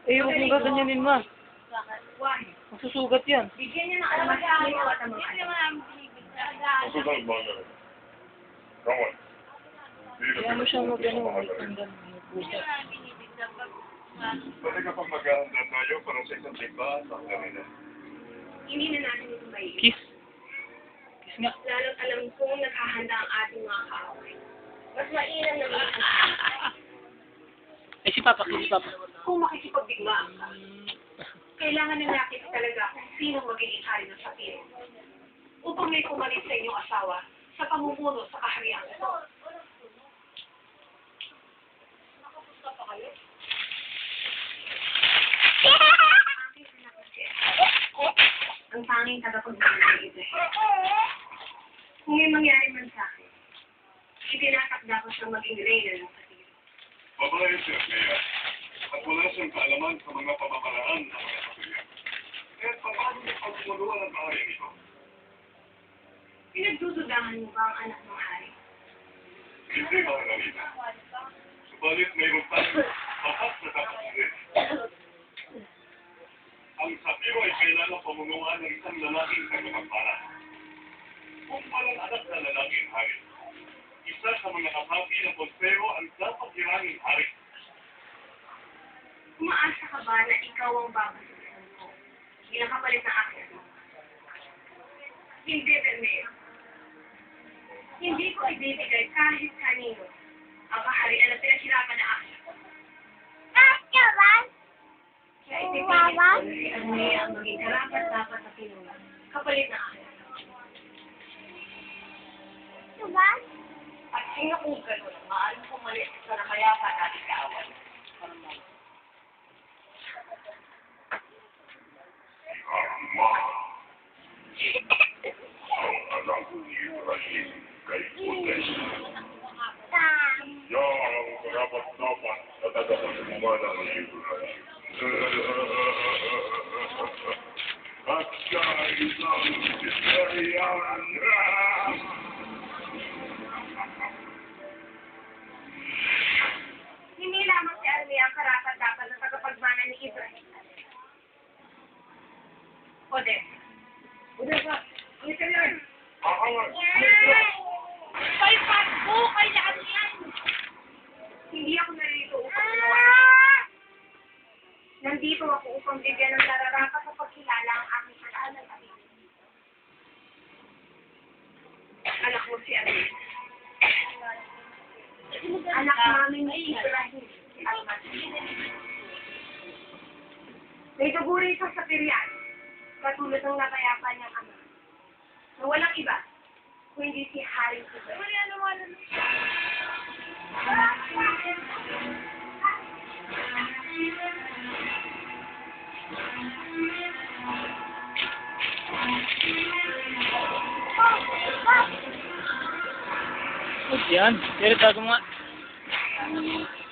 Eh, huwag mong gaganyanin, ma. Why? Masusugat yan. Bigyan niya ng alamat sa iyo at ang mga Masusunod ba na? Come on. Kaya mo siyang mag-ano, mag-tandaan. Pwede kapag maghahanda tayo para sa isang tipa, saksamin na. Hindi na natin ito may Kiss. Kiss nga. lalo't alam kong naghahanda ang ating mga kaaway. Mas mainam na mga Eh, si Papa, si Papa. kung makikipagbigmaan ka. Kailangan na natin talaga kung sino magiging hari ng Sapiro upang may pumalit sa inyong asawa sa pamumuno sa kaharian ito. Ang tanging tagapagdala ng ito. Kung may mangyari man sa akin, itinatakda ko siyang maging reyna ng Sapiro. Babae siya, Mea. At wala siyang kaalaman sa mga pamamaraan ng mga kapilya. Kaya paano niya pagmuluan ang kaharian ito? Pinagdududahan mo ba ang anak ng hari? Hindi ba ang nalita? Subalit mayroon tayong sapat na kapatid. Ang Sapiro ay kailangan pamunuan ng isang lalaking tagapagmana. Kung walang anak na lalaking hari, isa sa mga kapapi ng konsero ang dapat hirangin hari. Umaasa ka ba na ikaw ang babasusin ko bilang kapalit ng aking anak? Hindi, Bermeo. Hindi ko ibibigay kahit kanino ang kaharian na pinaghirapan na aking ako. Kaya ipipigil ko na si Armea ang maging karapat-dapat na pinuna kapalit na aking anak. At sino kung gano'n ang maaaring pumalit sa nakayapa natin kaaway? Ama, ang anak ni Ibrahim kay Utes. Yan ang karapat-dapat na tagapagmana ng Ibrahim. At siya ay isang Sisterian. Hindi lamang si Armea ang karapat-dapat na tagapagmana ni Ibrahim. Ode ba? Ito yun. Kay Pasko! Kay yan! Hindi ako narito upang ginawa. Nandito ako upang bigyan ng nararapat sa pagkilala ang aking anak ng ating. Anak mo si Armea. Anak namin ni Ibrahim. May tuguri sa Sapirian, katulad ng nakayapa niyang ama, na walang iba, kundi si Haring Ibrahim. Yan. Pero tago nga.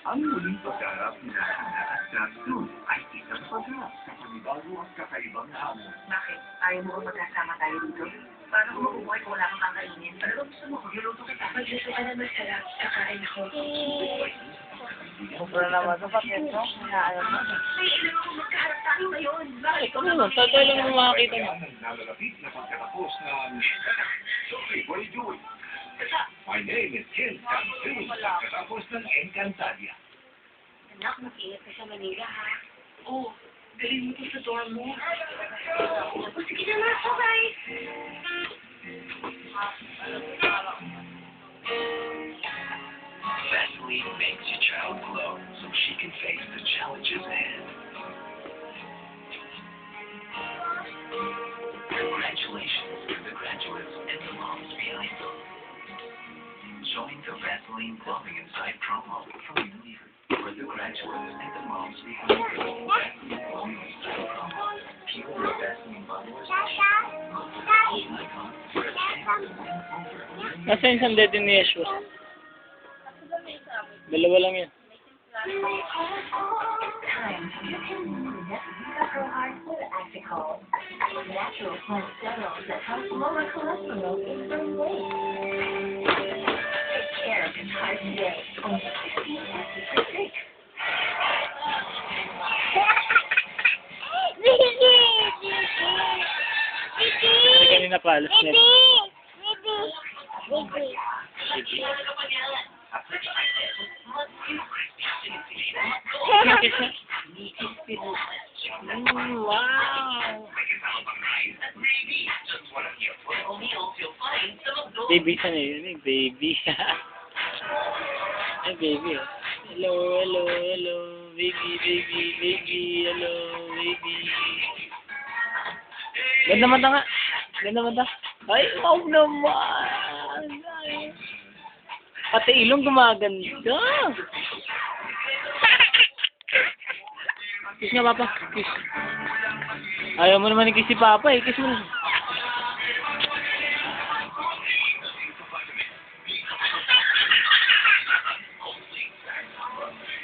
Ang muling pagharap ni Hana at Samson ay isang pagharap sa panibago at kakaibang hamon. Bakit? Ayaw mo ba magkasama tayo dito? Paano kung mabubuhay kung wala kang kakainin? Ano ba gusto mo? Magluluto kita. Magluto ka na masarap. Kakain ako. Sobra naman sa paket, no? Ayaw mo. May ilan ako magkaharap tayo ngayon. Bakit? Ikaw naman, tayo lang mo makakita mo. Nalalapit na pagkatapos ng Sorry, Boy Joy. My name is Ken Samson. Pagkatapos ng Encantadia. Anak, mag-ingat ka sa Manila, ha? Oo. Galing mo to sa dorm mo. O, sige na nga. Bye-bye. Vaseline makes your child glow so she can face the challenges ahead. Congratulations to the graduates and the moms behind them. Join the Vaseline Plumbing Inside promo from Unilever for the graduates and the moms behind them. Vaseline Plumbing Inside promo. Pure Vaseline body wash. Icon. Fresh over. Nasa yung sandete ni Jesus? Dalawa lang yan. Natural plant sterols that help lower cholesterol in some ways. Take care of your heart today. Only 15 cents per stick. halos net. Wow! Baby, saan na yun? Baby. Ay, baby. Oh. Hello, hello, hello. Baby, baby, baby. Hello, baby. Ganda mata nga. Ganda mata. Ay, wow naman. Ay. Pati ilong gumaganda. Kiss nga, Papa. Kiss. Ayaw mo naman i-kiss si Papa eh. Kiss mo na.